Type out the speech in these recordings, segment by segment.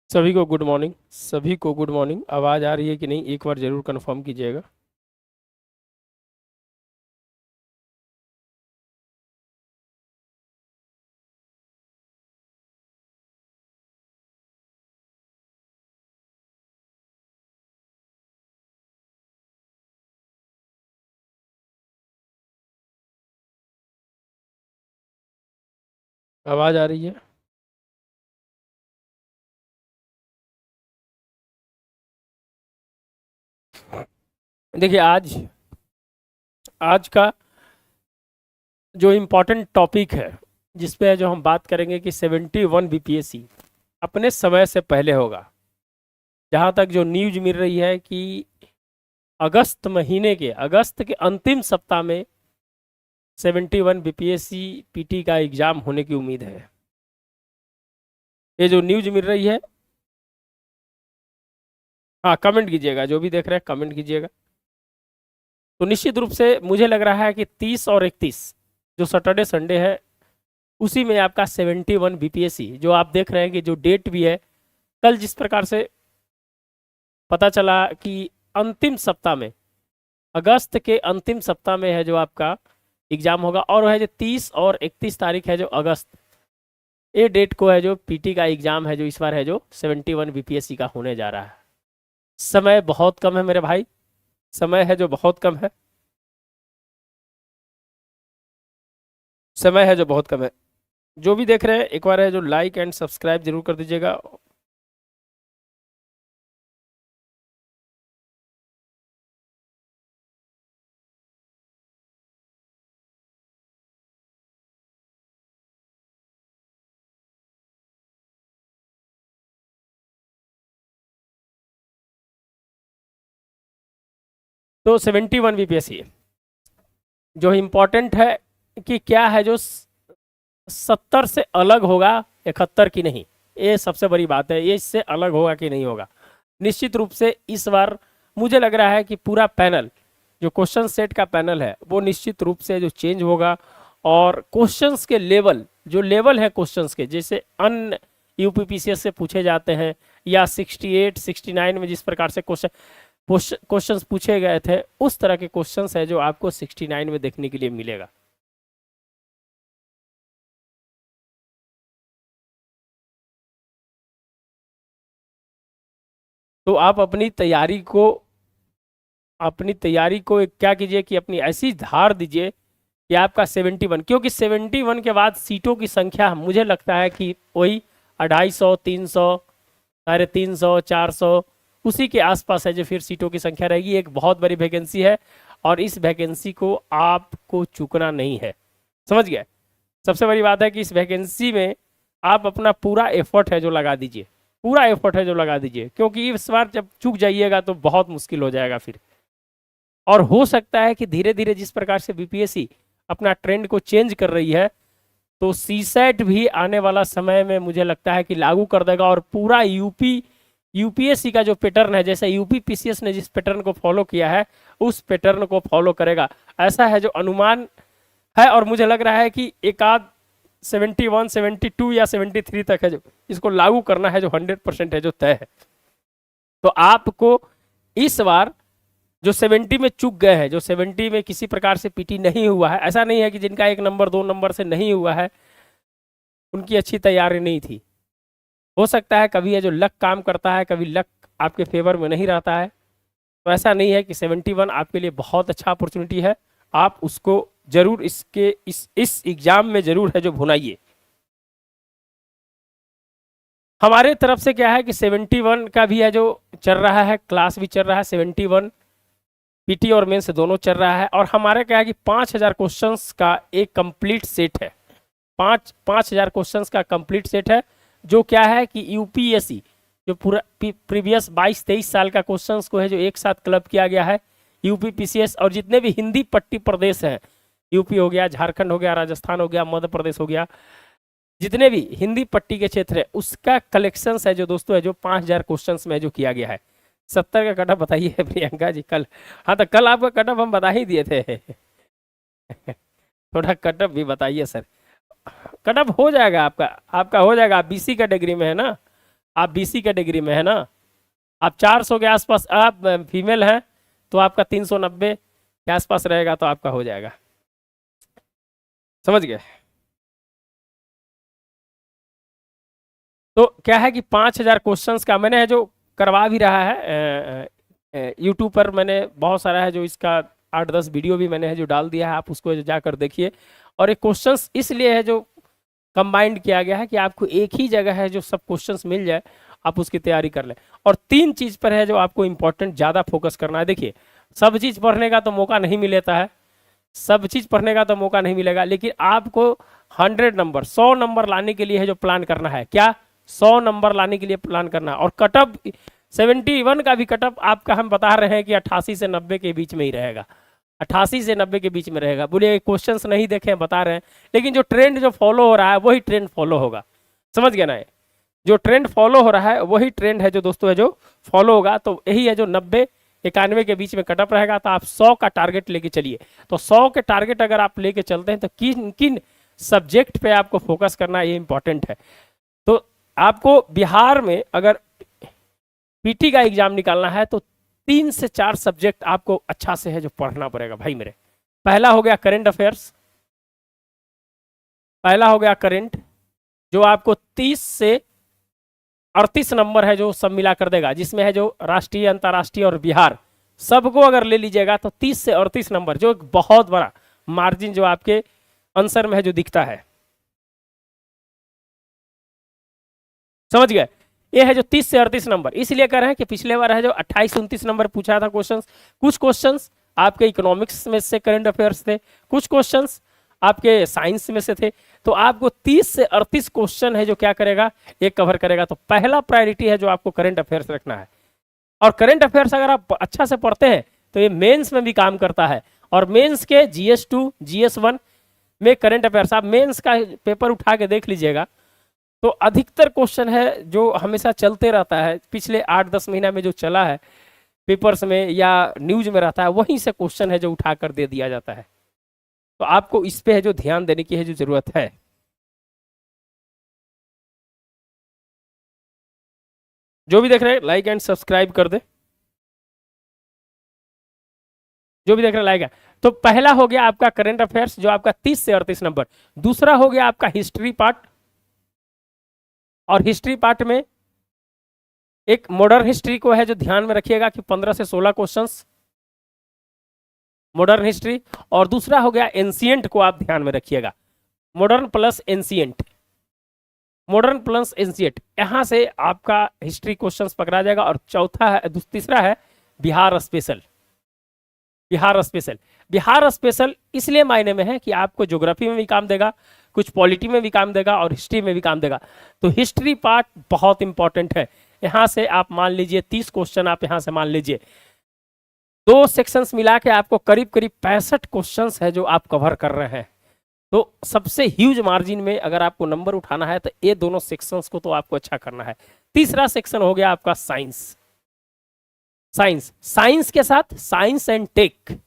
सभी को good morning. सभी को गुड मॉर्निंग। आवाज़ आ रही है कि नहीं, एक बार ज़रूर कंफर्म कीजिएगा। आवाज़ आ रही है? देखिए, आज आज का जो इम्पोर्टेंट टॉपिक है, जिस पे जो हम बात करेंगे कि 71 बीपीएससी अपने समय से पहले होगा। जहाँ तक जो न्यूज मिल रही है कि अगस्त के अंतिम सप्ताह में 71 बीपीएससी पीटी का एग्ज़ाम होने की उम्मीद है। ये जो न्यूज मिल रही है, हाँ, कमेंट कीजिएगा। जो भी देख रहे हैं कमेंट कीजिएगा। तो निश्चित रूप से मुझे लग रहा है कि 30 और 31 जो सैटरडे संडे है, उसी में आपका 71 बीपीएससी जो आप देख रहे हैं कि जो डेट भी है, कल जिस प्रकार से पता चला कि अंतिम सप्ताह में, अगस्त के अंतिम सप्ताह में है जो आपका एग्जाम होगा, और वह जो 30 और 31 तारीख है जो अगस्त, ये डेट को है जो पीटी का एग्जाम है, जो इस बार है जो 71 बीपीएससी का होने जा रहा है। समय बहुत कम है मेरे भाई, समय है जो बहुत कम है, समय है जो बहुत कम है। जो भी देख रहे हैं एक बार है जो लाइक एंड सब्सक्राइब जरूर कर दीजिएगा। तो 71 बीपीएससी जो इम्पोर्टेंट है कि क्या है जो 70 से अलग होगा, 71 की नहीं। ये सबसे बड़ी बात है, ये इससे अलग होगा कि नहीं होगा। निश्चित रूप से इस बार मुझे लग रहा है कि पूरा पैनल, जो क्वेश्चन सेट का पैनल है, वो निश्चित रूप से जो चेंज होगा। और क्वेश्चंस के लेवल, जो लेवल है क्वेश्चंस के, जैसे अन्य यूपीपीसीएस से पूछे जाते हैं, या 68 69 में जिस प्रकार से क्वेश्चंस पूछे गए थे, उस तरह के क्वेश्चंस है जो आपको 69 में देखने के लिए मिलेगा। तो आप अपनी तैयारी को क्या कीजिए कि अपनी ऐसी धार दीजिए कि आपका 71, क्योंकि 71 के बाद सीटों की संख्या मुझे लगता है कि वही 250, 300, 350, 400, उसी के आसपास है जो फिर सीटों की संख्या रहेगी। एक बहुत बड़ी वैकेंसी है, और इस वैकेंसी को आपको चूकना नहीं है। समझ गए? सबसे बड़ी बात है कि इस वैकेंसी में आप अपना पूरा एफर्ट है जो लगा दीजिए, पूरा एफर्ट है जो लगा दीजिए, क्योंकि इस बार जब चूक जाइएगा तो बहुत मुश्किल हो जाएगा फिर। और हो सकता है कि धीरे धीरे जिस प्रकार से बीपीएससी अपना ट्रेंड को चेंज कर रही है, तो सीसेट भी आने वाला समय में मुझे लगता है कि लागू कर देगा, और पूरा यूपीएससी का जो पैटर्न है, जैसे यूपी पीसीएस ने जिस पैटर्न को फॉलो किया है, उस पैटर्न को फॉलो करेगा, ऐसा है जो अनुमान है। और मुझे लग रहा है कि एक आध 71, 72 या 73 तक है जो इसको लागू करना है, जो 100% है जो तय है। तो आपको इस बार जो 70 में चूक गए हैं, जो 70 में किसी प्रकार से पीटी नहीं हुआ है, ऐसा नहीं है कि जिनका 1 नंबर 2 नंबर से नहीं हुआ है उनकी अच्छी तैयारी नहीं थी। हो सकता है कभी है जो लक काम करता है, कभी लक आपके फेवर में नहीं रहता है। तो ऐसा नहीं है कि 71 आपके लिए बहुत अच्छा अपॉर्चुनिटी है, आप उसको जरूर इस एग्जाम में जरूर है जो भुनाइए। हमारे तरफ से क्या है कि 71 का भी है जो चल रहा है, क्लास भी चल रहा है, 71 पीटी और मेंस दोनों चल रहा है। और हमारे क्या है कि 5000 क्वेश्चंस का एक कंप्लीट सेट है, 5000 क्वेश्चंस का कंप्लीट सेट है, जो क्या है कि यूपीएससी जो पूरा प्रीवियस 22-23 साल का क्वेश्चंस को है जो एक साथ क्लब किया गया है। यूपी पीसीएस और जितने भी हिंदी पट्टी प्रदेश हैं, यूपी हो गया, झारखंड हो गया, राजस्थान हो गया, मध्य प्रदेश हो गया, जितने भी हिंदी पट्टी के क्षेत्र है, उसका कलेक्शन है जो दोस्तों है जो 5000 क्वेश्चन में जो किया गया है। 70 का कटअप बताइए प्रियंका जी कल। हाँ, तो कल आपका कटअप हम बता ही दिए थे। थोड़ा कटअप भी बताइए सर। कटअप हो जाएगा आपका, आपका हो जाएगा। आप बीसी कैटेगरी में है ना, आप बीसी कैटेगरी में है ना, आप 400 के आसपास, आप फीमेल हैं तो आपका 390 के आसपास रहेगा तो आपका हो जाएगा। समझ गए? तो क्या है कि 5000 क्वेश्चंस का मैंने है जो करवा भी रहा है यूट्यूब पर, मैंने बहुत सारा है जो इसका 8-10 वीडियो भी मैंने है जो डाल दिया है, आप उसको जाकर देखिए। और ये क्वेश्चंस इसलिए है जो कंबाइंड किया गया है कि आपको एक ही जगह है जो सब क्वेश्चंस मिल जाए, आप उसकी तैयारी कर लें। और 3 चीज़ पर है जो आपको इंपॉर्टेंट ज़्यादा फोकस करना है। देखिए, सब चीज़ पढ़ने का तो मौका नहीं मिलता है, सब चीज़ पढ़ने का तो मौका नहीं मिलेगा, लेकिन आपको 100 नंबर 100 नंबर लाने के लिए है जो प्लान करना है। क्या? 100 नंबर लाने के लिए प्लान करना है। और कटअप 71 का भी कटअप आपका हम बता रहे हैं कि 88 से 90 के बीच में ही रहेगा, 88 से 90 के बीच में रहेगा। बोलिए क्वेश्चंस नहीं देखे बता रहे हैं, लेकिन जो ट्रेंड जो फॉलो हो रहा है वही ट्रेंड फॉलो होगा। समझ गए ना? ये जो ट्रेंड फॉलो हो रहा है वही ट्रेंड है जो दोस्तों है जो फॉलो होगा। तो यही है जो 90-91 के बीच में कटअप रहेगा। तो आप 100 का टारगेट लेके चलिए। तो 100 के टारगेट अगर आप लेके चलते हैं तो किन किन सब्जेक्ट पे आपको फोकस करना ये इंपॉर्टेंट है। तो आपको बिहार में अगर पीटी का एग्जाम निकालना है तो 3 से 4 सब्जेक्ट आपको अच्छा से है जो पढ़ना पड़ेगा भाई मेरे। पहला हो गया करंट अफेयर्स, पहला हो गया करंट, जो आपको 30 से 38 नंबर है जो सब मिला कर देगा, जिसमें है जो राष्ट्रीय, अंतर्राष्ट्रीय और बिहार सबको अगर ले लीजिएगा तो 30 से 38 नंबर, जो एक बहुत बड़ा मार्जिन जो आपके आंसर में है जो दिखता है। समझ गए? ये है जो 30 से 38 नंबर, इसलिए कर रहे हैं कि पिछले बार है जो 28-29 नंबर पूछा था क्वेश्चंस। कुछ क्वेश्चंस आपके इकोनॉमिक्स में से करंट अफेयर्स थे, कुछ क्वेश्चंस आपके साइंस में से थे। तो आपको 30 से 38 क्वेश्चन है जो क्या करेगा, एक कवर करेगा। तो पहला प्रायोरिटी है जो आपको करंट अफेयर्स रखना है। और करंट अफेयर्स अगर आप अच्छा से पढ़ते हैं तो ये मेंस में भी काम करता है। और मेंस के GS2 GS1 में करंट अफेयर्स, आप मेंस का पेपर उठा के देख लीजिएगा तो अधिकतर क्वेश्चन है जो हमेशा चलते रहता है, पिछले 8-10 महीना में जो चला है पेपर्स में या न्यूज में रहता है, वहीं से क्वेश्चन है जो उठा कर दे दिया जाता है। तो आपको इस पे है जो ध्यान देने की है जो जरूरत है। जो भी देख रहे हैं लाइक एंड सब्सक्राइब कर दे, जो भी देख रहे हैं लाइक है। तो पहला हो गया आपका करंट अफेयर्स जो आपका 30 से 38 नंबर। दूसरा हो गया आपका हिस्ट्री पार्ट, और हिस्ट्री पार्ट में एक मॉडर्न हिस्ट्री को है जो ध्यान में रखिएगा कि 15 से 16 क्वेश्चंस मॉडर्न हिस्ट्री। और दूसरा हो गया एंशिएंट को आप ध्यान में रखिएगा, modern plus ancient, modern plus ancient, यहां से आपका हिस्ट्री क्वेश्चंस पकड़ा जाएगा। और चौथा है, तीसरा है Bihar special. Bihar special, Bihar special इसलिए मायने में है कि आपको ज्योग्राफी में भी काम देगा, कुछ पॉलिटी में भी काम देगा और हिस्ट्री में भी काम देगा। तो हिस्ट्री पार्ट बहुत इंपॉर्टेंट है। यहां से आप मान लीजिए 30 क्वेश्चन आप यहां से मान लीजिए, 2 सेक्शंस मिला के आपको करीब करीब 65 क्वेश्चंस है जो आप कवर कर रहे हैं। तो सबसे ह्यूज मार्जिन में अगर आपको नंबर उठाना है तो ये दोनों सेक्शंस को तो आपको अच्छा करना है। तीसरा सेक्शन हो गया आपका साइंस। साइंस, साइंस के साथ साइंस एंड टेक,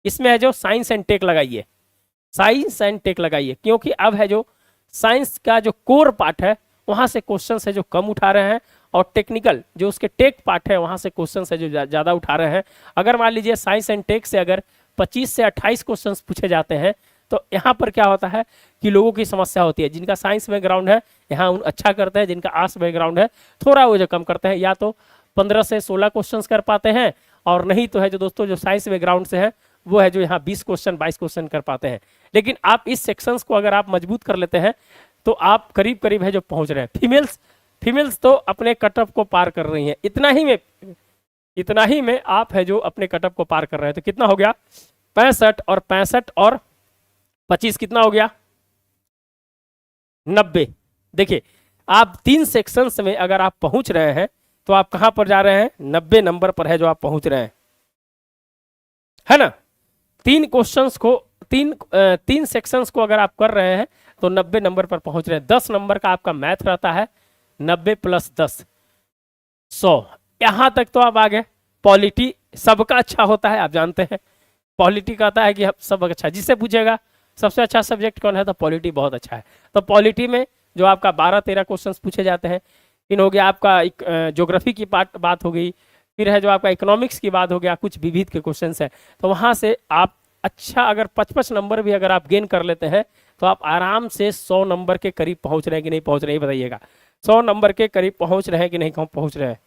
इसमें है जो साइंस एंड टेक लगाइए, साइंस एंड टेक लगाइए, क्योंकि अब है जो साइंस का जो कोर पार्ट है वहां से क्वेश्चंस है जो कम उठा रहे हैं, और टेक्निकल जो उसके टेक पार्ट है वहां से क्वेश्चंस है जो ज्यादा उठा रहे हैं। अगर मान लीजिए साइंस एंड टेक से अगर 25 से 28 क्वेश्चंस पूछे जाते हैं तो यहाँ पर क्या होता है कि लोगों की समस्या होती है, जिनका साइंस बैकग्राउंड है यहाँ अच्छा करते हैं, जिनका आर्ट्स बैकग्राउंड है थोड़ा वो जो कम करते हैं, या तो 15 से 16 क्वेश्चंस कर पाते हैं, और नहीं तो है जो दोस्तों जो साइंस बैकग्राउंड से है वो है जो यहाँ 20 क्वेश्चन 22 क्वेश्चन कर पाते हैं। लेकिन आप इस सेक्शंस को अगर आप मजबूत कर लेते हैं तो आप करीब करीब है जो पहुंच रहे हैं। फीमेल्स तो अपने कटअप को पार कर रही हैं, इतना ही में आप है जो अपने कटअप को पार कर रहे हैं। तो कितना हो गया 65 और 65 और 25 कितना हो गया 90। देखिए आप 3 सेक्शंस में अगर आप पहुंच रहे हैं तो आप कहां पर जा रहे हैं, 90 नंबर पर है जो आप पहुंच रहे हैं, है ना। 3 क्वेश्चंस को 3 सेक्शंस को अगर आप कर रहे हैं तो 90 नंबर पर पहुंच रहे हैं। 10 नंबर का आपका मैथ रहता है, 90 + 10 100, यहां तक तो आप आ गए। पॉलिटी सबका अच्छा होता है, आप जानते हैं पॉलिटी कहता है कि सब अच्छा, जिससे पूछेगा सबसे अच्छा सब्जेक्ट कौन है तो पॉलिटी बहुत अच्छा है। तो पॉलिटी में जो आपका 12-13 क्वेश्चंस पूछे जाते हैं, फिर हो गया आपका एक ज्योग्राफी की बात हो गई, फिर है जो आपका इकोनॉमिक्स की बात हो गया, कुछ विविध के क्वेश्चन है। तो वहां से आप अच्छा अगर 55 नंबर भी अगर आप गेन कर लेते हैं तो आप आराम से 100 नंबर के करीब पहुंच रहे हैं कि नहीं पहुंच रहे हैं, बताइएगा। 100 नंबर के करीब पहुंच रहे हैं कि नहीं पहुंच रहे हैं।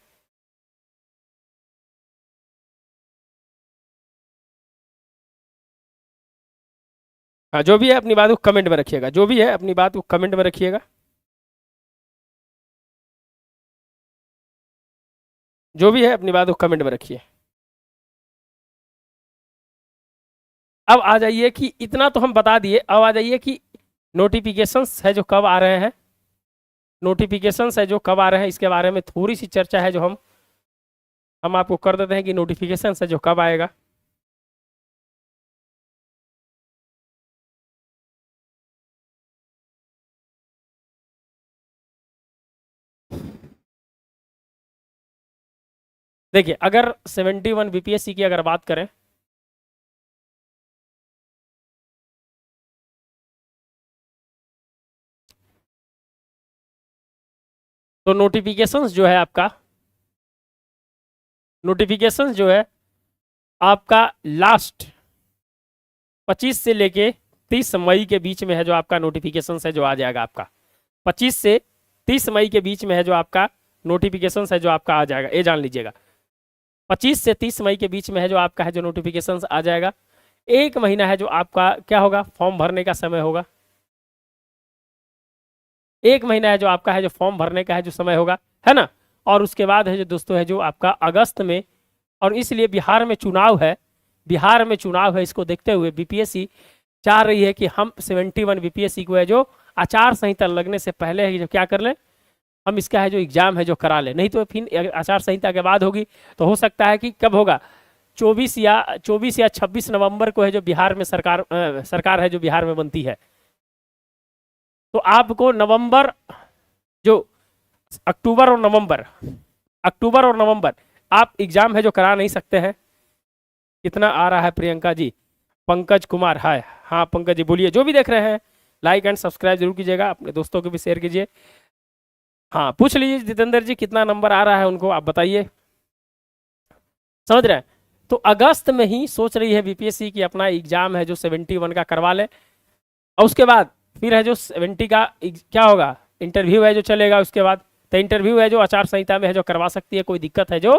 हाँ, जो भी है अपनी बात को कमेंट में रखिएगा, जो भी है अपनी बात को कमेंट में रखिएगा। जो भी है अपनी बात को कमेंट में रखिए। अब आ जाइए कि इतना तो हम बता दिए, अब आ जाइए कि नोटिफिकेशंस है जो कब आ रहे हैं। नोटिफिकेशंस है जो कब आ रहे हैं इसके बारे में थोड़ी सी चर्चा है जो हम आपको कर देते हैं कि नोटिफिकेशंस है जो कब आएगा। देखिए अगर 71 बीपीएससी की अगर बात करें तो नोटिफिकेशंस जो है आपका, नोटिफिकेशंस जो है आपका लास्ट 25 से लेके 30 मई के बीच में है जो आपका नोटिफिकेशन है जो आ जाएगा आपका। 25 से 30 मई के बीच में है जो आपका नोटिफिकेशन है जो आपका आ जाएगा, ये जान लीजिएगा। 25 से 30 मई के बीच में है जो आपका है जो नोटिफिकेशन आ जाएगा। एक महीना है जो आपका क्या होगा, फॉर्म भरने का समय होगा। एक महीना है जो आपका है जो फॉर्म भरने का है जो समय होगा, है ना। और उसके बाद है जो दोस्तों है जो आपका अगस्त में, और इसलिए बिहार में चुनाव है, बिहार में चुनाव है, इसको देखते हुए बीपीएससी चाह रही है कि हम 71 बीपीएससी को है जो आचार संहिता लगने से पहले है जो क्या कर ले, हम इसका है जो एग्जाम है जो करा ले। नहीं तो फिर आचार संहिता के बाद होगी तो हो सकता है कि कब होगा, 24 या 26 नवंबर को है जो बिहार में सरकार है जो बिहार में बनती है। तो आपको नवंबर जो अक्टूबर और नवंबर आप एग्जाम है जो करा नहीं सकते हैं। कितना आ रहा है प्रियंका जी, पंकज कुमार, हाय, हाँ पंकज जी बोलिए। जो भी देख रहे हैं लाइक एंड सब्सक्राइब जरूर कीजिएगा, अपने दोस्तों को भी शेयर कीजिए। हाँ पूछ लीजिए जितेंद्र जी कितना नंबर आ रहा है उनको, आप बताइए। समझ रहे हैं। तो अगस्त में ही सोच रही है बीपीएससी की अपना एग्जाम है जो 71 का करवा ले, और उसके बाद फिर है जो 70 का क्या होगा, इंटरव्यू है जो चलेगा उसके बाद। तो इंटरव्यू है जो आचार संहिता में है जो करवा सकती है, कोई दिक्कत है जो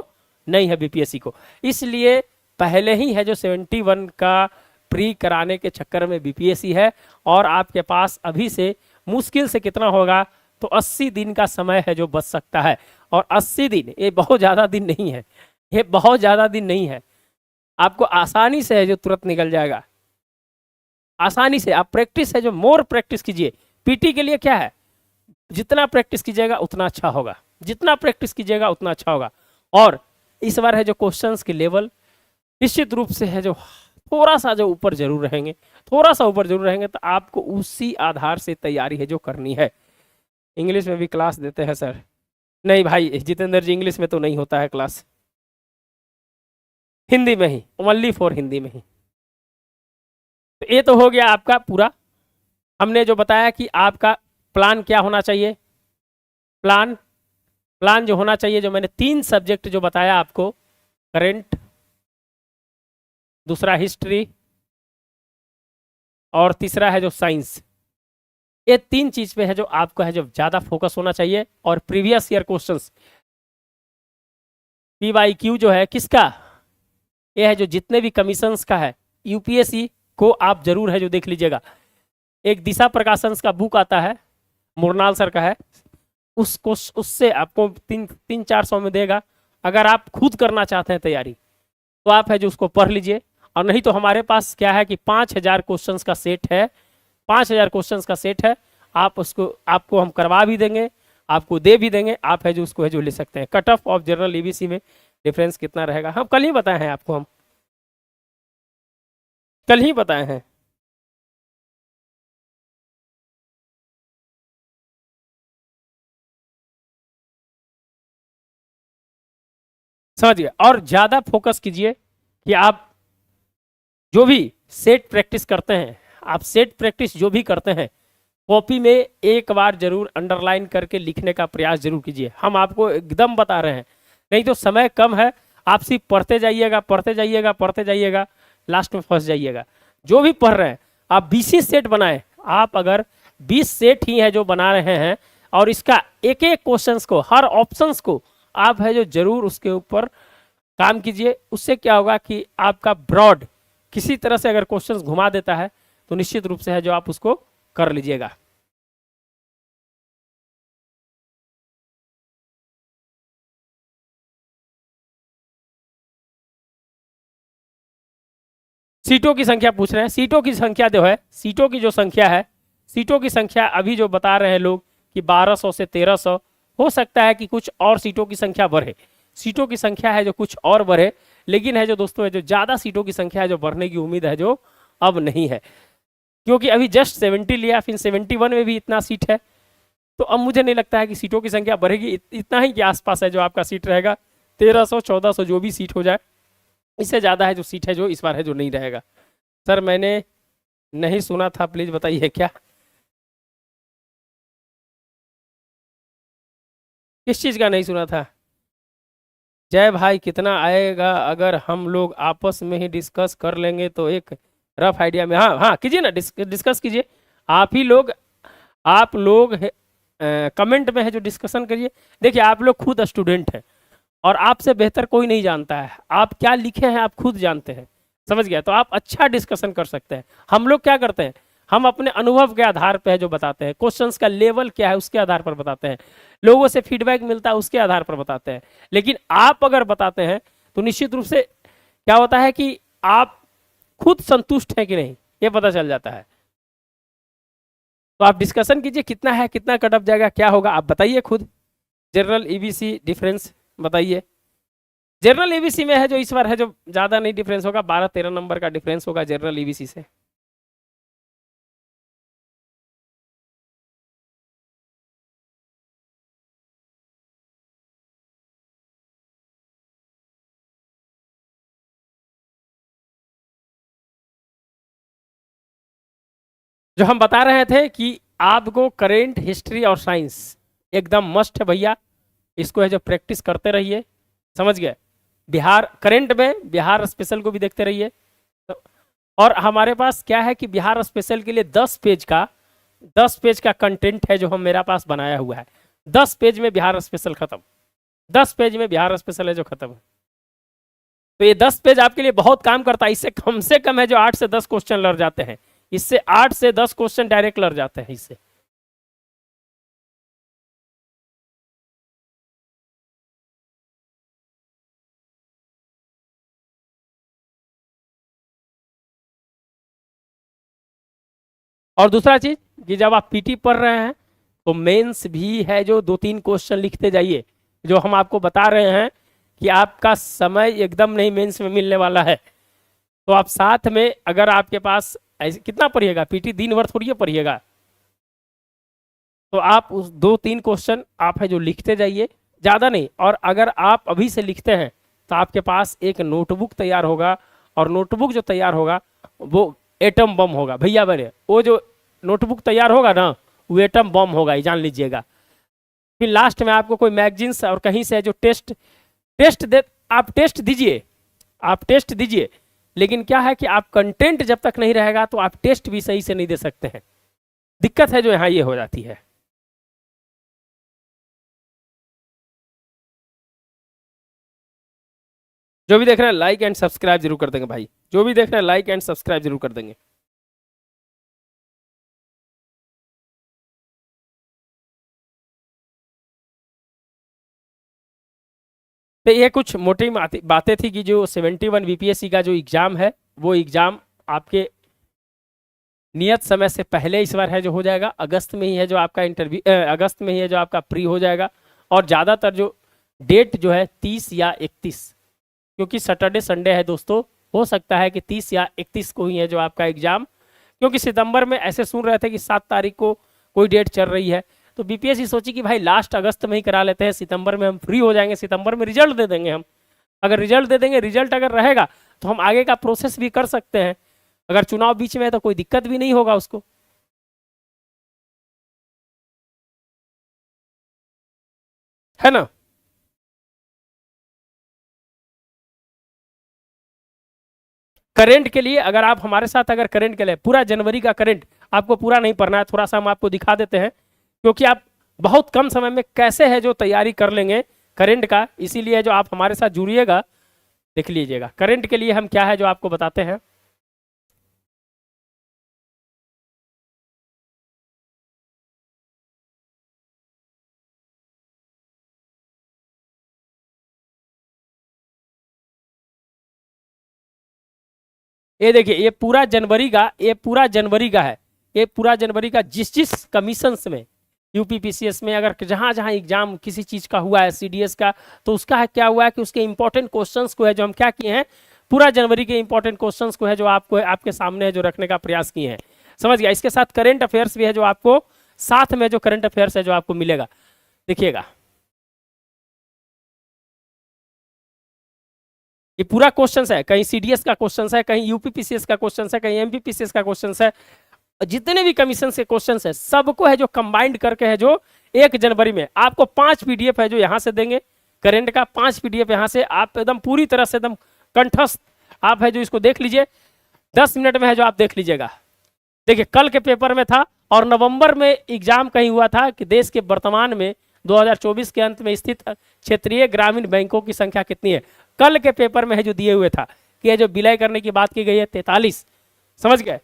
नहीं है बीपीएससी को। इसलिए पहले ही है जो 71 का प्री कराने के चक्कर में बीपीएससी है, और आपके पास अभी से मुश्किल से कितना होगा तो 80 दिन का समय है जो बच सकता है। और 80 दिन ये बहुत ज़्यादा दिन नहीं है, ये बहुत ज़्यादा दिन नहीं है, आपको आसानी से है जो तुरंत निकल जाएगा। आसानी से आप प्रैक्टिस है जो मोर प्रैक्टिस कीजिए। पीटी के लिए क्या है, जितना प्रैक्टिस कीजिएगा उतना अच्छा होगा, जितना प्रैक्टिस कीजिएगा उतना अच्छा होगा। और इस बार है जो क्वेश्चंस के लेवल निश्चित रूप से है जो थोड़ा सा जो ऊपर जरूर रहेंगे, थोड़ा सा ऊपर जरूर रहेंगे, तो आपको उसी आधार से तैयारी है जो करनी है। इंग्लिश में भी क्लास देते हैं सर? नहीं भाई जितेंद्र जी, इंग्लिश में तो नहीं होता है क्लास, हिंदी में ही, ओनली फॉर हिंदी में ही। तो ये तो हो गया आपका पूरा, हमने जो बताया कि आपका प्लान क्या होना चाहिए। प्लान प्लान जो होना चाहिए, जो मैंने 3 सब्जेक्ट जो बताया आपको, करंट, दूसरा हिस्ट्री, और तीसरा है जो साइंस, ये 3 चीज पे है जो आपको है जो ज्यादा फोकस होना चाहिए। और प्रीवियस ईयर क्वेश्चंस PYQ जो है किसका, ये है जो जितने भी कमीशंस का है यूपीएससी को, आप जरूर है जो देख लीजिएगा। एक दिशा प्रकाशन का बुक आता है, मुरनाल सर का है, उसको उससे आपको 300-400 में देगा। अगर आप खुद करना चाहते हैं तैयारी तो आप है जो उसको पढ़ लीजिए, और नहीं तो हमारे पास क्या है कि 5000 क्वेश्चंस का सेट है, 5000 क्वेश्चंस का सेट है। आप उसको, आपको हम करवा भी देंगे, आपको दे भी देंगे, आप है जो उसको है जो ले सकते हैं। Cut off of general EBC में डिफरेंस कितना रहेगा हम कल ही बताए हैं आपको, हम कल ही बताए हैं। समझिए, और ज्यादा फोकस कीजिए कि आप जो भी सेट प्रैक्टिस करते हैं, आप सेट प्रैक्टिस जो भी करते हैं कॉपी में एक बार जरूर अंडरलाइन करके लिखने का प्रयास जरूर कीजिए। हम आपको एकदम बता रहे हैं, नहीं तो समय कम है, आप सिर्फ पढ़ते जाइएगा पढ़ते जाइएगा पढ़ते जाइएगा, लास्ट में फंस जाइएगा। जो भी पढ़ रहे हैं आप 20 सेट बनाए, आप अगर 20 सेट ही है जो बना रहे हैं और इसका एक एक क्वेश्चंस को, हर ऑप्शंस को आप है जो जरूर उसके ऊपर काम कीजिए। उससे क्या होगा कि आपका ब्रॉड किसी तरह से अगर क्वेश्चंस घुमा देता है तो निश्चित रूप से है जो आप उसको कर लीजिएगा। सीटों की संख्या पूछ रहे हैं, सीटों की संख्या जो है, सीटों की जो संख्या है, सीटों की संख्या अभी जो बता रहे हैं लोग कि 1200 से 1300, हो सकता है कि कुछ और सीटों की संख्या बढ़े, सीटों की संख्या है जो कुछ और बढ़े, लेकिन है जो दोस्तों है जो ज़्यादा सीटों की संख्या है जो बढ़ने की उम्मीद है जो अब नहीं है, क्योंकि अभी जस्ट 70 लिया, फिर 71 में भी इतना सीट है, तो अब मुझे नहीं लगता है कि सीटों की संख्या बढ़ेगी, इतना ही के आसपास है जो आपका सीट रहेगा, 1300 1400 जो भी सीट हो जाए, इससे ज़्यादा है जो सीट है जो इस बार है जो नहीं रहेगा। सर मैंने नहीं सुना था, प्लीज़ बताइए क्या, किस चीज़ का नहीं सुना था? जय भाई कितना आएगा अगर हम लोग आपस में ही डिस्कस कर लेंगे तो एक रफ आइडिया में, हाँ हाँ कीजिए ना, डिस्कस कीजिए, आप लोग कमेंट में है जो डिस्कशन करिए। देखिए आप लोग खुद स्टूडेंट हैं और आपसे बेहतर कोई नहीं जानता है, आप क्या लिखे हैं आप खुद जानते हैं, समझ गया, तो आप अच्छा डिस्कशन कर सकते हैं। हम लोग क्या करते हैं, हम अपने अनुभव के आधार पर है जो बताते हैं, क्वेश्चंस का लेवल क्या है उसके आधार पर बताते हैं, लोगों से फीडबैक मिलता है उसके आधार पर बताते हैं। लेकिन आप अगर बताते हैं तो निश्चित रूप से क्या होता है कि आप खुद संतुष्ट हैं कि नहीं ये पता चल जाता है। तो आप डिस्कशन कीजिए, कितना है, कितना कट ऑफ जाएगा, क्या होगा आप बताइए खुद। जनरल ईबीसी डिफरेंस बताइए। जनरल ईबीसी में है जो इस बार है जो ज़्यादा नहीं डिफरेंस होगा, 12-13 नंबर का डिफरेंस होगा जनरल ईबीसी से। जो हम बता रहे थे कि आपको करेंट, हिस्ट्री और साइंस एकदम मस्ट है भैया, इसको है जो प्रैक्टिस करते रहिए, समझ गए। बिहार करंट में बिहार स्पेशल को भी देखते रहिए। तो, और हमारे पास क्या है कि बिहार स्पेशल के लिए 10 पेज का कंटेंट है जो हम मेरा पास बनाया हुआ है, 10 पेज में बिहार स्पेशल खत्म, 10 पेज में बिहार स्पेशल है जो खत्म है। तो ये 10 पेज आपके लिए बहुत काम करता है, इससे कम से कम है जो 8 से 10 क्वेश्चन लड़ जाते हैं, इससे 8 से 10 क्वेश्चन डायरेक्ट लड़ जाते हैं इससे। और दूसरा चीज कि जब आप पीटी पढ़ रहे हैं तो मेंस भी है जो 2-3 क्वेश्चन लिखते जाइए, जो हम आपको बता रहे हैं कि आपका समय एकदम नहीं मेंस में मिलने वाला है। तो आप साथ में अगर आपके पास ऐसे कितना पढ़िएगा, पीटी दिन भर थोड़ी पढ़िएगा, तो आप उस 2-3 क्वेश्चन आप है जो लिखते जाइए, ज़्यादा नहीं। और अगर आप अभी से लिखते हैं तो आपके पास एक नोटबुक तैयार होगा, और नोटबुक जो तैयार होगा वो एटम बम होगा भैया बने, वो जो नोटबुक तैयार होगा ना वो एटम बम होगा, ये जान लीजिएगा। फिर लास्ट में आपको कोई मैगजीन्स और कहीं से जो टेस्ट टेस्ट दे, आप टेस्ट दीजिए, आप टेस्ट दीजिए, लेकिन क्या है कि आप कंटेंट जब तक नहीं रहेगा तो आप टेस्ट भी सही से नहीं दे सकते हैं, दिक्कत है जो यहाँ ये हो जाती है। जो भी देख रहे हैं लाइक एंड सब्सक्राइब जरूर कर देंगे भाई, जो भी देख रहे हैं लाइक एंड सब्सक्राइब जरूर कर देंगे। तो ये कुछ मोटी बातें थी कि जो 71 बीपीएससी का जो एग्ज़ाम है वो एग्ज़ाम आपके नियत समय से पहले इस बार है जो हो जाएगा, अगस्त में ही है जो आपका इंटरव्यू, अगस्त में ही है जो आपका प्री हो जाएगा। और ज़्यादातर जो डेट जो है 30 या 31, क्योंकि सैटरडे संडे है दोस्तों, हो सकता है कि 30 या 31 को ही है जो आपका एग्ज़ाम, क्योंकि सितंबर में ऐसे सुन रहे थे कि 7 तारीख को कोई डेट चल रही है, तो बीपीएससी सोची कि भाई लास्ट अगस्त में ही करा लेते हैं, सितंबर में हम फ्री हो जाएंगे, सितंबर में रिजल्ट दे देंगे हम, अगर रिजल्ट दे देंगे, रिजल्ट अगर रहेगा तो हम आगे का प्रोसेस भी कर सकते हैं, अगर चुनाव बीच में है तो कोई दिक्कत भी नहीं होगा उसको। है ना। करंट के लिए अगर आप हमारे साथ अगर करंट के लिए पूरा जनवरी का करंट आपको पूरा नहीं पढ़ना है, थोड़ा सा हम आपको दिखा देते हैं, क्योंकि आप बहुत कम समय में कैसे है जो तैयारी कर लेंगे करंट का, इसीलिए जो आप हमारे साथ जुड़िएगा देख लीजिएगा। करंट के लिए हम क्या है जो आपको बताते हैं। ये देखिए ये पूरा जनवरी का, ये पूरा जनवरी का है, ये पूरा जनवरी का जिस जिस कमीशंस में यूपीपीसीएस में अगर जहां जहां एग्जाम किसी चीज का हुआ है सीडीएस का, तो उसका है क्या हुआ है कि उसके इंपॉर्टेंट क्वेश्चंस को है जो हम क्या किए हैं, पूरा जनवरी के इंपॉर्टेंट क्वेश्चंस को है जो आपको आपके सामने है जो रखने का प्रयास किए हैं। समझ गया। इसके साथ करंट अफेयर्स भी है जो आपको साथ में जो करंट अफेयर्स है जो आपको मिलेगा, देखिएगा ये पूरा क्वेश्चन है, कहीं सीडीएस का क्वेश्चन है, कहीं यूपीपीसीएस का क्वेश्चन है, कहीं एमपीपीसीएस का क्वेश्चन है, जितने भी कमीशन के क्वेश्चन है सबको है जो कंबाइंड करके है जो 1 जनवरी में आपको 5 पीडीएफ है जो यहाँ से देंगे, करंट का 5 पीडीएफ यहाँ से आप एकदम पूरी तरह से एकदम कंठस्थ आप है जो इसको देख लीजिए, 10 मिनट में है जो आप देख लीजिएगा। देखिए कल के पेपर में था और नवंबर में एग्जाम कहीं हुआ था कि देश के वर्तमान में 2024 के अंत में स्थित क्षेत्रीय ग्रामीण बैंकों की संख्या कितनी है। कल के पेपर में है जो दिए हुए था कि ये जो विलय करने की बात की गई है 43, समझ गए।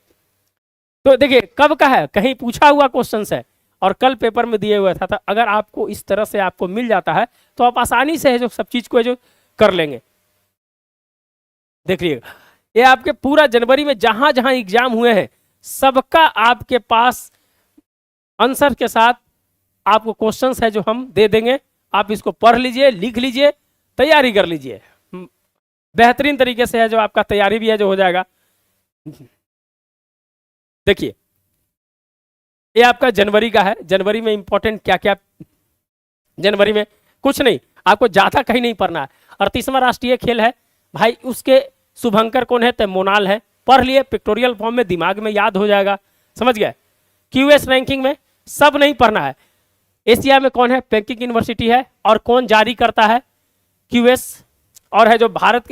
तो देखिए कब का है, कहीं पूछा हुआ क्वेश्चन है और कल पेपर में दिए हुए था, तो अगर आपको इस तरह से आपको मिल जाता है तो आप आसानी से है जो सब चीज को है जो कर लेंगे। देख लीजिएगा ये आपके पूरा जनवरी में जहां जहां एग्जाम हुए हैं सबका आपके पास आंसर के साथ आपको क्वेश्चंस है जो हम दे देंगे, आप इसको पढ़ लीजिए, लिख लीजिए, तैयारी कर लीजिए, बेहतरीन तरीके से है जो आपका तैयारी भी है जो हो जाएगा। देखिए ये आपका जनवरी का है, जनवरी में इंपॉर्टेंट क्या क्या, जनवरी में कुछ नहीं आपको ज्यादा कहीं नहीं पढ़ना है। 38वां राष्ट्रीय खेल है भाई, उसके शुभंकर कौन है, तो मोनाल है, पढ़ लिए पिक्टोरियल फॉर्म में दिमाग में याद हो जाएगा, समझ गए। क्यूएस रैंकिंग में सब नहीं पढ़ना है, एशिया में कौन है, पेकिंग यूनिवर्सिटी है, और कौन जारी करता है क्यूएस, और है जो भारत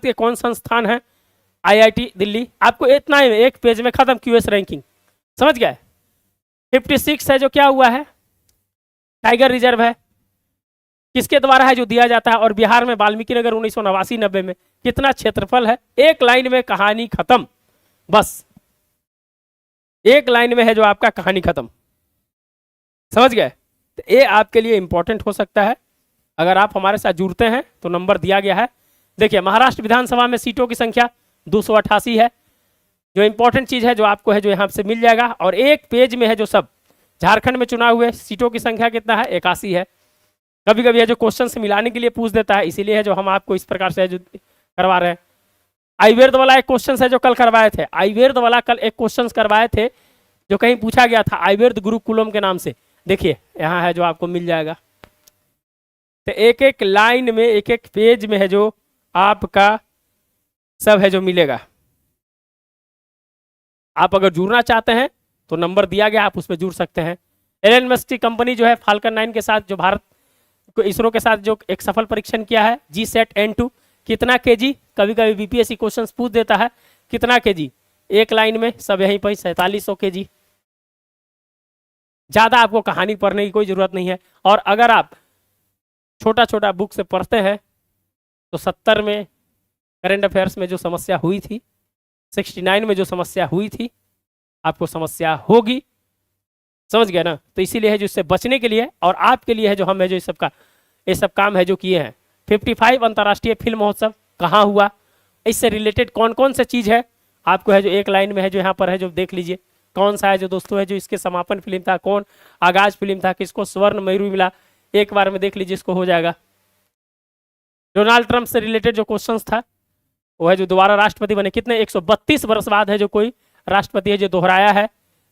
के कौन संस्थान है, आईआईटी दिल्ली। आपको इतना ही एक पेज में खत्म क्यूएस रैंकिंग, समझ गए। 56 है जो क्या हुआ है, टाइगर रिजर्व है, किसके द्वारा है जो दिया जाता है, और बिहार में वाल्मीकि नगर 1989-90 में कितना क्षेत्रफल है। एक लाइन में कहानी खत्म, बस एक लाइन में है जो आपका कहानी खत्म, समझ गए। तो ये आपके लिए इंपॉर्टेंट हो सकता है अगर आप हमारे साथ जुड़ते हैं, तो नंबर दिया गया है। देखिए महाराष्ट्र विधानसभा में सीटों की संख्या 288 है, जो इंपॉर्टेंट चीज है जो आपको है जो यहाँ से मिल जाएगा, और एक पेज में है जो सब झारखंड में चुनाव हुए सीटों की संख्या कितना है, 81 है। कभी कभी है जो क्वेश्चन से मिलाने के लिए पूछ देता है, इसीलिए है जो हम आपको इस प्रकार से है जो करवा रहे हैं। आयुर्वेद वाला एक क्वेश्चन है जो कल करवाए थे, आयुर्वेद वाला कल एक क्वेश्चन करवाए थे जो कहीं पूछा गया था आयुर्वेद गुरुकुलम के नाम से, देखिए यहाँ है जो आपको मिल जाएगा। तो एक एक लाइन में एक एक पेज में है जो आपका सब है जो मिलेगा। आप अगर जुड़ना चाहते हैं तो नंबर दिया गया, आप उसमें जुड़ सकते हैं। एलन मस्क की कंपनी जो है फाल्कन 9 के साथ जो भारत को इसरो के साथ जो एक सफल परीक्षण किया है GSAT-N2, कितना केजी, कभी कभी बीपीएससी क्वेश्चन पूछ देता है कितना केजी, एक लाइन में सब यहीं पर 4700 केजी। ज्यादा आपको कहानी पढ़ने की कोई जरूरत नहीं है, और अगर आप छोटा छोटा बुक से पढ़ते हैं तो 70 में करंट अफेयर्स में जो समस्या हुई थी, 69 में जो समस्या हुई थी, आपको समस्या होगी, समझ गए ना। तो इसीलिए है जो इससे बचने के लिए और आपके लिए है जो हम है जो ये सब काम है जो किए हैं। 55 अंतर्राष्ट्रीय फिल्म महोत्सव कहाँ हुआ, इससे रिलेटेड कौन कौन से चीज है आपको है जो एक लाइन में है जो यहाँ पर है जो देख लीजिए। कौन सा है जो दोस्तों है जो इसके समापन फिल्म था, कौन आगाज फिल्म था, किसको स्वर्ण मयूर मिला, एक बार में देख लीजिए, इसको हो जाएगा। डोनाल्ड ट्रंप से रिलेटेड जो क्वेश्चन था वो है जो दोबारा राष्ट्रपति बने, कितने 132 वर्ष बाद है जो कोई राष्ट्रपति है जो दोहराया है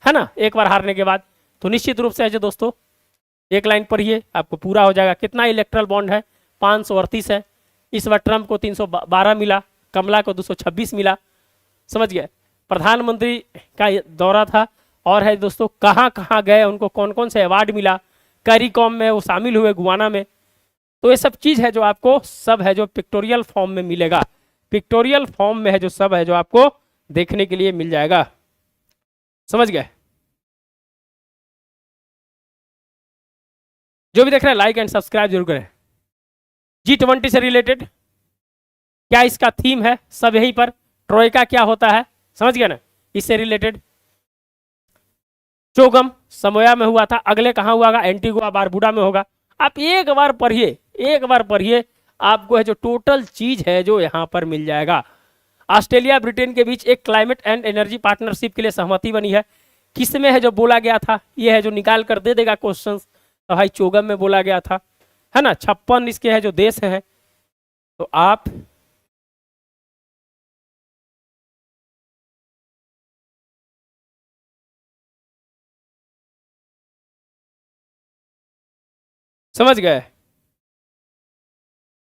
ना, एक बार हारने के बाद। तो निश्चित रूप से है जो दोस्तों एक लाइन पढ़िए आपको पूरा हो जाएगा। कितना इलेक्ट्रल बॉन्ड है, 538 है। इस बार ट्रंप को 312 मिला, कमला को 226 मिला, समझ गए। प्रधानमंत्री का दौरा था, और है दोस्तों कहाँ कहाँ गए, उनको कौन कौन से अवार्ड मिला, कैरिकॉम में वो शामिल हुए गुआना में। तो ये सब चीज़ है जो आपको सब है जो पिक्टोरियल फॉर्म में मिलेगा, पिक्टोरियल फॉर्म में है जो सब है जो आपको देखने के लिए मिल जाएगा। समझ गए? जो भी देख रहे हैं लाइक एंड सब्सक्राइब जरूर करें। G20 से रिलेटेड क्या इसका थीम है, सब यहीं पर। ट्रोइका क्या होता है, समझ गए ना, इससे रिलेटेड। चोगम समोया में हुआ था, अगले कहाँ हुआ होगा, एंटीगुआ बारबुडा में होगा। आप एक बार पढ़िए, एक बार पढ़िए, आपको है जो टोटल चीज है जो यहाँ पर मिल जाएगा। ऑस्ट्रेलिया ब्रिटेन के बीच एक क्लाइमेट एंड एनर्जी पार्टनरशिप के लिए सहमति बनी है। किसमें है जो बोला गया था, ये है जो निकाल कर दे देगा क्वेश्चन। तो भाई चोगम में बोला गया था, है ना। 56 इसके है जो देश हैं। तो आप समझ गए।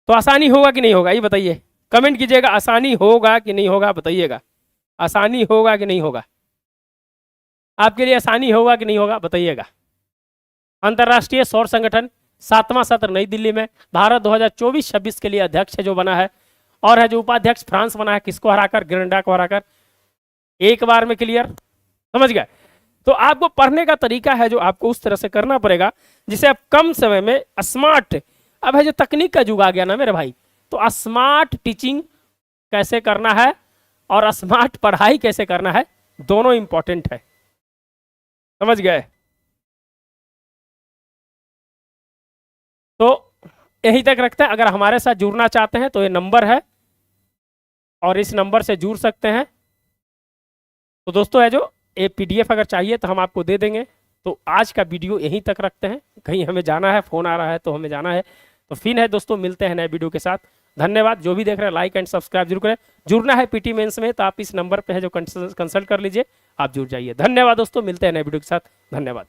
तो आसानी होगा कि नहीं होगा ये बताइए, कमेंट कीजिएगा। आसानी होगा कि नहीं होगा बताइएगा, आसानी होगा कि नहीं होगा, आपके लिए आसानी होगा कि नहीं होगा बताइएगा। अंतर्राष्ट्रीय सौर संगठन 7वां सत्र नई दिल्ली में, भारत 2024-26 के लिए अध्यक्ष है जो बना है, और है जो उपाध्यक्ष फ्रांस बना है, किसको हराकर, ग्रेनेडा को हराकर। एक बार में क्लियर, समझ गए। तो आपको पढ़ने का तरीका है जो आपको उस तरह से करना पड़ेगा जिसे आप कम समय में स्मार्ट, अब है जो तकनीक का युग आ गया ना मेरे भाई, तो स्मार्ट टीचिंग कैसे करना है और स्मार्ट पढ़ाई कैसे करना है, दोनों इंपॉर्टेंट है। समझ गए। तो यहीं तक रखते हैं। अगर हमारे साथ जुड़ना चाहते हैं तो ये नंबर है और इस नंबर से जुड़ सकते हैं। तो दोस्तों है जो ये PDF अगर चाहिए तो हम आपको दे देंगे। तो आज का वीडियो यहीं तक रखते हैं, कहीं हमें जाना है, फोन आ रहा है तो हमें जाना है। तो फिर है दोस्तों, मिलते हैं नए वीडियो के साथ। धन्यवाद। जो भी देख रहे हैं लाइक एंड सब्सक्राइब जरूर करें। जुड़ना है PT मेंस में तो आप इस नंबर पे है जो कंसल्ट कर लीजिए, आप जुड़ जाइए। धन्यवाद दोस्तों, मिलते हैं नए वीडियो के साथ। धन्यवाद।